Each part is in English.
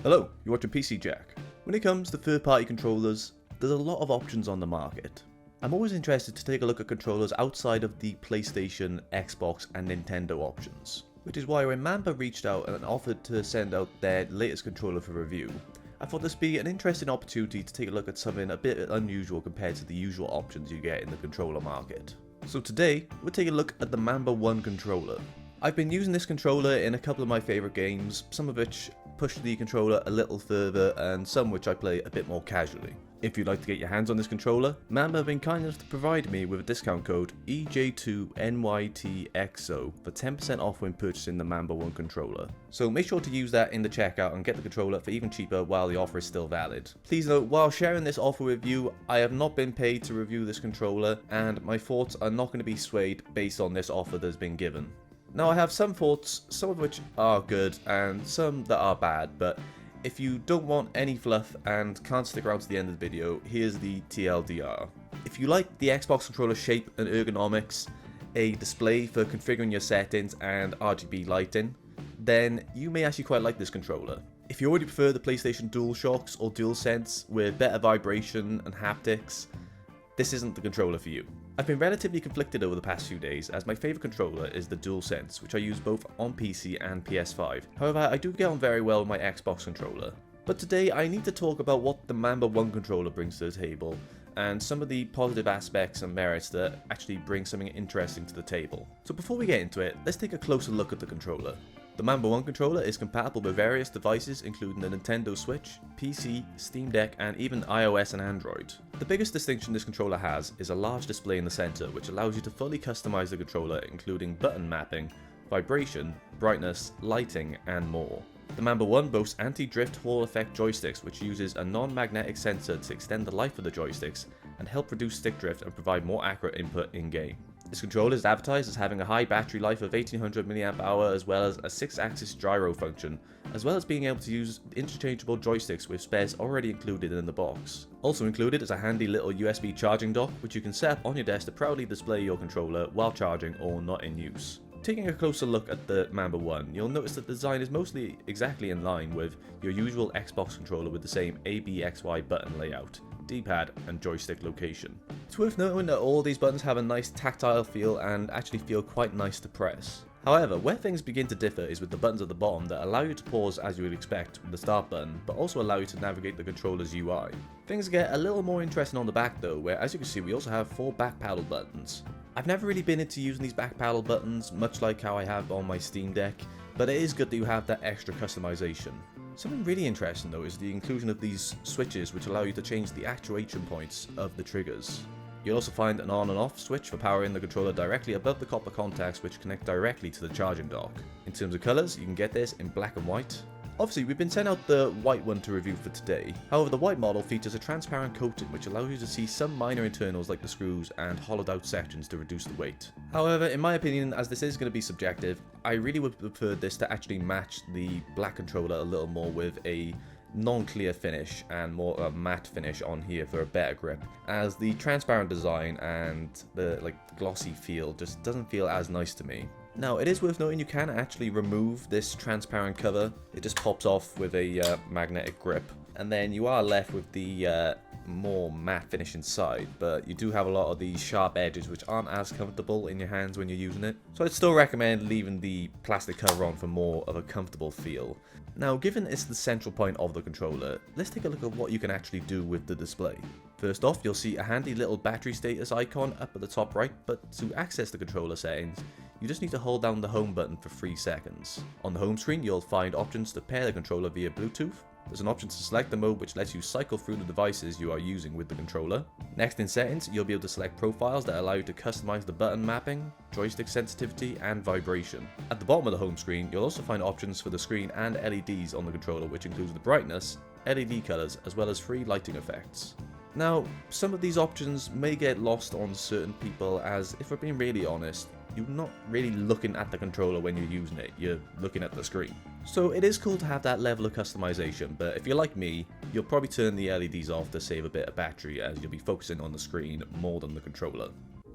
Hello, you're watching PC Jack. When it comes to third-party controllers, there's a lot of options on the market. I'm always interested to take a look at controllers outside of the PlayStation, Xbox and Nintendo options, which is why when Mamba reached out and offered to send out their latest controller for review, I thought this would be an interesting opportunity to take a look at something a bit unusual compared to the usual options you get in the controller market. So today, we're taking a look at the Manba One controller. I've been using this controller in a couple of my favourite games, some of which push the controller a little further and some which I play a bit more casually. If you'd like to get your hands on this controller, Mamba have been kind enough to provide me with a discount code EJ2NYTXO for 10% off when purchasing the Manba One controller. So make sure to use that in the checkout and get the controller for even cheaper while the offer is still valid. Please note, while sharing this offer with you, I have not been paid to review this controller and my thoughts are not going to be swayed based on this offer that's been given. Now I have some thoughts, some of which are good and some that are bad, but if you don't want any fluff and can't stick around to the end of the video, here's the TLDR. If you like the Xbox controller shape and ergonomics, a display for configuring your settings and RGB lighting, then you may actually quite like this controller. If you already prefer the PlayStation DualShocks or DualSense with better vibration and haptics, this isn't the controller for you. I've been relatively conflicted over the past few days as my favourite controller is the DualSense, which I use both on PC and PS5. However, I do get on very well with my Xbox controller. But today I need to talk about what the Manba One controller brings to the table, and some of the positive aspects and merits that actually bring something interesting to the table. So before we get into it, let's take a closer look at the controller. The Manba One controller is compatible with various devices including the Nintendo Switch, PC, Steam Deck and even iOS and Android. The biggest distinction this controller has is a large display in the center which allows you to fully customize the controller including button mapping, vibration, brightness, lighting and more. The Manba One boasts anti-drift Hall effect joysticks which uses a non-magnetic sensor to extend the life of the joysticks and help reduce stick drift and provide more accurate input in-game. This controller is advertised as having a high battery life of 1800 mAh as well as a 6-axis gyro function, as well as being able to use interchangeable joysticks with spares already included in the box. Also included is a handy little USB charging dock which you can set up on your desk to proudly display your controller while charging or not in use. Taking a closer look at the Manba One, you'll notice that the design is mostly exactly in line with your usual Xbox controller with the same ABXY button layout, D-pad and joystick location. It's worth noting that all these buttons have a nice tactile feel and actually feel quite nice to press. However, where things begin to differ is with the buttons at the bottom that allow you to pause as you would expect with the start button, but also allow you to navigate the controller's UI. Things get a little more interesting on the back though, where as you can see we also have 4 back paddle buttons. I've never really been into using these back paddle buttons, much like how I have on my Steam Deck, but it is good that you have that extra customization. Something really interesting though is the inclusion of these switches which allow you to change the actuation points of the triggers. You'll also find an on and off switch for powering the controller directly above the copper contacts which connect directly to the charging dock. In terms of colours, you can get this in black and white. Obviously, we've been sent out the white one to review for today. However, the white model features a transparent coating which allows you to see some minor internals like the screws and hollowed out sections to reduce the weight. However, in my opinion, as this is going to be subjective, I really would prefer this to actually match the black controller a little more with a non-clear finish and more of a matte finish on here for a better grip, as the transparent design and the glossy feel just doesn't feel as nice to me. Now, it is worth noting you can actually remove this transparent cover. It just pops off with a magnetic grip, and then you are left with the more matte finish inside, but you do have a lot of these sharp edges which aren't as comfortable in your hands when you're using it. So I'd still recommend leaving the plastic cover on for more of a comfortable feel. Now, given it's the central point of the controller, let's take a look at what you can actually do with the display. First off, you'll see a handy little battery status icon up at the top right, but to access the controller settings, you just need to hold down the home button for 3 seconds. On the home screen, you'll find options to pair the controller via Bluetooth. There's an option to select the mode which lets you cycle through the devices you are using with the controller. Next in settings, you'll be able to select profiles that allow you to customize the button mapping, joystick sensitivity and vibration. At the bottom of the home screen, you'll also find options for the screen and LEDs on the controller, which includes the brightness, LED colors as well as 3 lighting effects. Now, some of these options may get lost on certain people as, if we're being really honest, you're not really looking at the controller when you're using it, you're looking at the screen. So it is cool to have that level of customization, but if you're like me, you'll probably turn the LEDs off to save a bit of battery as you'll be focusing on the screen more than the controller.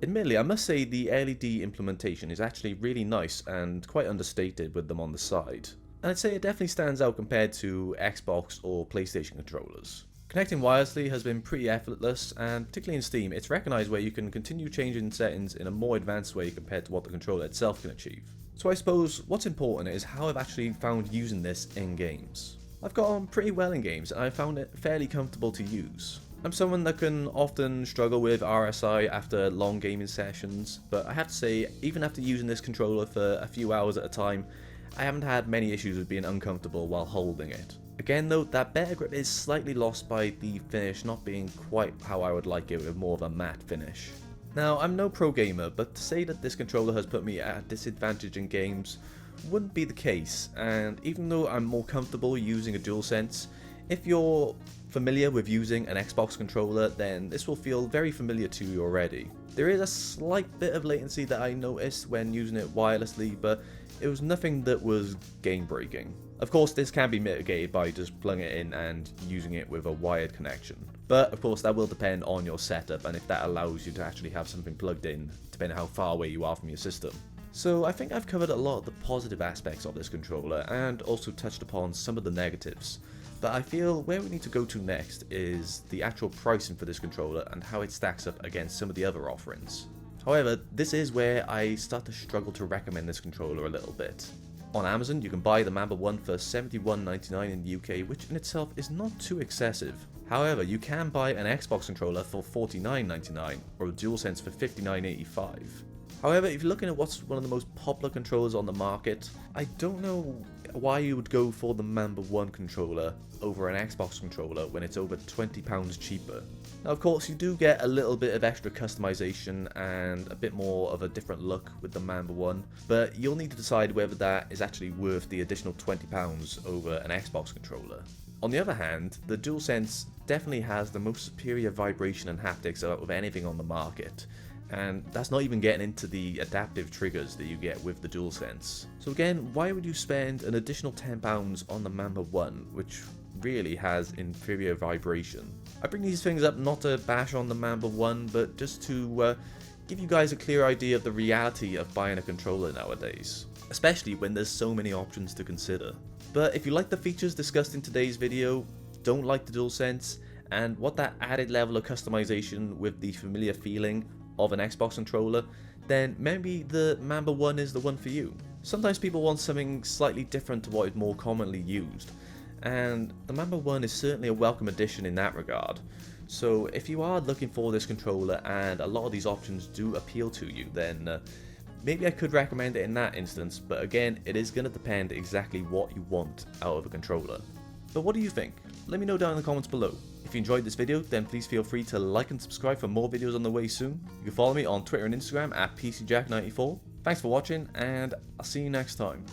Admittedly, I must say the LED implementation is actually really nice and quite understated with them on the side. and I'd say it definitely stands out compared to Xbox or PlayStation controllers. Connecting wirelessly has been pretty effortless, and particularly in Steam, it's recognised where you can continue changing settings in a more advanced way compared to what the controller itself can achieve. So I suppose what's important is how I've actually found using this in games. I've got on pretty well in games, and I found it fairly comfortable to use. I'm someone that can often struggle with RSI after long gaming sessions, but I have to say, even after using this controller for a few hours at a time, I haven't had many issues with being uncomfortable while holding it. Again though, that better grip is slightly lost by the finish not being quite how I would like it, with more of a matte finish. Now, I'm no pro gamer, but to say that this controller has put me at a disadvantage in games wouldn't be the case, and even though I'm more comfortable using a DualSense, if you're familiar with using an Xbox controller, then this will feel very familiar to you already. There is a slight bit of latency that I noticed when using it wirelessly, but it was nothing that was game breaking. Of course, this can be mitigated by just plugging it in and using it with a wired connection. But of course, that will depend on your setup and if that allows you to actually have something plugged in, depending on how far away you are from your system. So I think I've covered a lot of the positive aspects of this controller and also touched upon some of the negatives. But I feel where we need to go to next is the actual pricing for this controller and how it stacks up against some of the other offerings. However, this is where I start to struggle to recommend this controller a little bit. On Amazon, you can buy the Manba One for $71.99 in the UK, which in itself is not too excessive. However, you can buy an Xbox controller for $49.99 or a DualSense for $59.85. However, if you're looking at what's one of the most popular controllers on the market, I don't know why you would go for the Manba One controller over an Xbox controller when it's over £20 cheaper. Now of course you do get a little bit of extra customization and a bit more of a different look with the Manba One, but you'll need to decide whether that is actually worth the additional £20 over an Xbox controller. On the other hand, the DualSense definitely has the most superior vibration and haptics out of anything on the market. And that's not even getting into the adaptive triggers that you get with the DualSense. So again, why would you spend an additional £10 on the Manba One, which really has inferior vibration? I bring these things up not to bash on the Manba One, but just to give you guys a clear idea of the reality of buying a controller nowadays, especially when there's so many options to consider. But if you like the features discussed in today's video, don't like the DualSense, and want that added level of customization with the familiar feeling of an Xbox controller, then maybe the Manba One is the one for you. Sometimes people want something slightly different to what is more commonly used, and the Manba One is certainly a welcome addition in that regard. So if you are looking for this controller and a lot of these options do appeal to you, then maybe I could recommend it in that instance, but again, it is going to depend exactly what you want out of a controller. But what do you think? Let me know down in the comments below. If you enjoyed this video, then please feel free to like and subscribe for more videos on the way soon. You can follow me on Twitter and Instagram at PCJack94. Thanks for watching, and I'll see you next time.